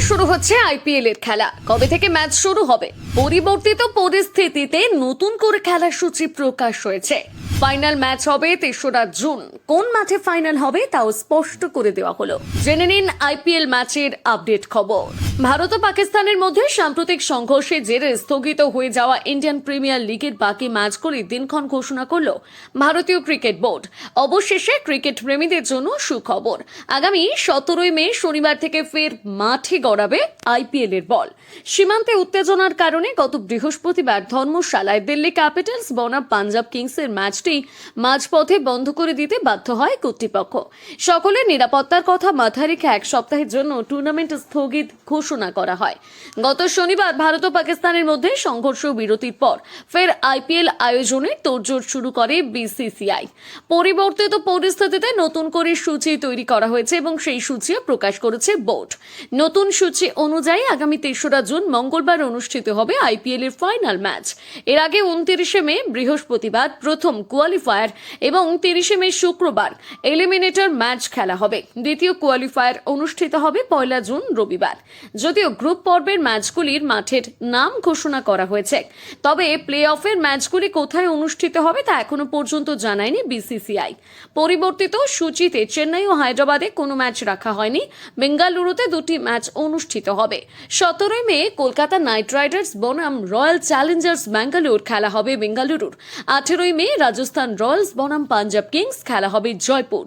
শুরু হচ্ছে আইপিএল এর খেলা। কবে থেকে ম্যাচ শুরু হবে? পরিবর্তিত পরিস্থিতিতে নতুন করে খেলার সূচি প্রকাশ হয়েছে। ফাইনাল ম্যাচ হবে ৩রা জুন। কোন মাঠে ফাইনাল হবে তাও স্পষ্ট করে দেওয়া হলো। জেনে নিন আইপিএল ম্যাচের আপডেট খবর। ভারত ও পাকিস্তানের মধ্যে সাম্প্রতিক সংঘর্ষের জেরে স্থগিত হয়ে যাওয়া ইন্ডিয়ান প্রিমিয়ার লিগের বাকি ম্যাচগুলির দিনক্ষণ ঘোষণা করল ভারতীয় ক্রিকেট বোর্ড। অবশেষে ক্রিকেট প্রেমীদের জন্য সুখবর। আগামী ১৭ মে শনিবার থেকে ফের মাঠে গড়াবে আইপিএল এর বল। সীমান্তে উত্তেজনার কারণে গত বৃহস্পতিবার ধর্মশালায় দিল্লি ক্যাপিটালস বনাম পাঞ্জাব কিংসের ম্যাচটি মাঝপথে বন্ধ করে দিতে বাধ্য হয় কর্তৃপক্ষ। সকলের নিরাপত্তার কথা মাথায় রেখে এক সপ্তাহের জন্য টুর্নামেন্ট স্থগিত ঘোষণা করা হয়। গত শনিবার ভারত ও পাকিস্তানের মধ্যে সংঘর্ষ বিরতির পর ফের আইপিএল আয়োজনের তোড়জোড় শুরু করে বিসিসিআই। পরিবর্তিত পরিস্থিতিতে নতুন করে সূচি তৈরি করা হয়েছে এবং সেই সূচিও প্রকাশ করেছে বোর্ড। নতুন সূচি অনুযায়ী আগামী ৩রা জুন মঙ্গলবার অনুষ্ঠিত হবে আইপিএল এর ফাইনাল ম্যাচ। এর আগে ২৯ মে বৃহস্পতিবার প্রথম কোয়ালিফায়ার এবং ৩০ মে শুক্রবার এলিমিনেটর ম্যাচ খেলা হবে। দ্বিতীয় কোয়ালিফায়ার অনুষ্ঠিত হবে ১ জুন রবিবার। যদিও গ্রুপ পর্বের ম্যাচগুলির মাঠের নাম ঘোষণা করা হয়েছে, তবে প্লে অফের ম্যাচগুলি কোথায় অনুষ্ঠিত হবে তা এখনো পর্যন্ত জানায়নি বিসিসিআই। পরিবর্তিত সূচিতে চেন্নাই ও হায়দ্রাবাদে কোনো ম্যাচ রাখা হয়নি। বেঙ্গালুরুতে 2টি ম্যাচ অনুষ্ঠিত হবে। ১৭ মে কলকাতা নাইট রাইডার্স বনাম রয়্যাল চ্যালেঞ্জার্স ব্যাঙ্গালোর খেলা হবে বেঙ্গালুরুর। ১৮ মে রাজস্থান রয়্যালস বনাম পাঞ্জাব কিংস খেলা হবে জয়পুর।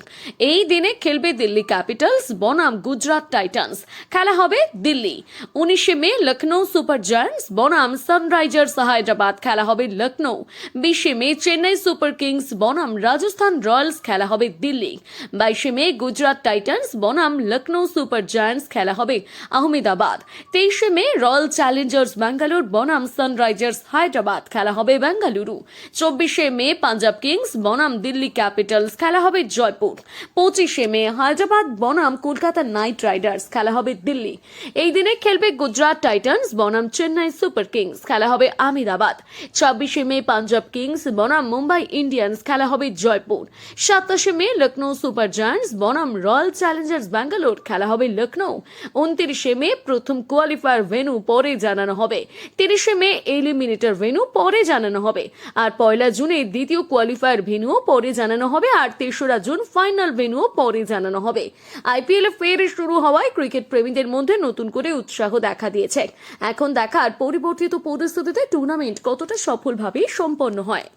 এই দিনে খেলবে দিল্লি ক্যাপিটালস বনাম গুজরাট টাইটান্স, খেলা হবে দিল্লি। ১৯ মে লখনৌ সুপার জায়ান্টস বনাম সানরাইজার্স হায়দ্রাবাদ, খেলা হবে লখনৌ। ২০ মে চেন্নাই সুপার কিংস বনাম রাজস্থান রয়্যালস, খেলা হবে দিল্লি। ২২ মে গুজরাট টাইটান্স বনাম লখনৌ সুপার জায়ান্টস, খেলা হবে আহমেদাবাদ। ২৩ মে রয়্যাল চ্যালেঞ্জার্স ব্যাঙ্গালোর বনাম সানরাইজার্স হায়দ্রাবাদ, খেলা হবে বেঙ্গালুরু। ২৪ মে পাঞ্জাব কিংস বনাম দিল্লি ক্যাপিটালস, খেলা হবে জয়পুর। ২৫ মে হায়দ্রাবাদ বনাম কলকাতা নাইট রাইডার্স, খেলা হবে দিল্লি। এই দিনে খেলবে গুজরাট টাইটান্স বনাম চেন্নাই সুপার কিংস, খেলা হবে আহমেদাবাদ। ২৬ মে পাঞ্জাব কিংস বনাম মুম্বাই ইন্ডিয়ান্স, খেলা হবে জয়পুর। ২৭ মে লখনৌ সুপার জায়ান্টস বনাম রয়্যাল চ্যালেঞ্জার্স ব্যাঙ্গালোর, খেলা হবে লখনৌ। ২৯ মে প্রথম কোয়ালিফায়ার ভেন্যু পরে জানানো হবে। ৩০ মে এলিমিনেটর ভেন্যু পরে জানানো হবে। আর ১ জুনে দ্বিতীয় কোয়ালিফায়ার ভেন্যু পরে জানানো হবে। আর ৩রা জুন ফাইনাল ভেন্যু পরে জানানো হবে। আইপিএল ফের শুরু হওয়ায় ক্রিকেট প্রেমীদের মধ্যে নতুন করে উৎসাহ দেখা দিয়েছে। এখন দেখার পরিবর্তিত পরিস্থিতিতে টুর্নামেন্ট কতটা সফলভাবে সম্পন্ন হয়।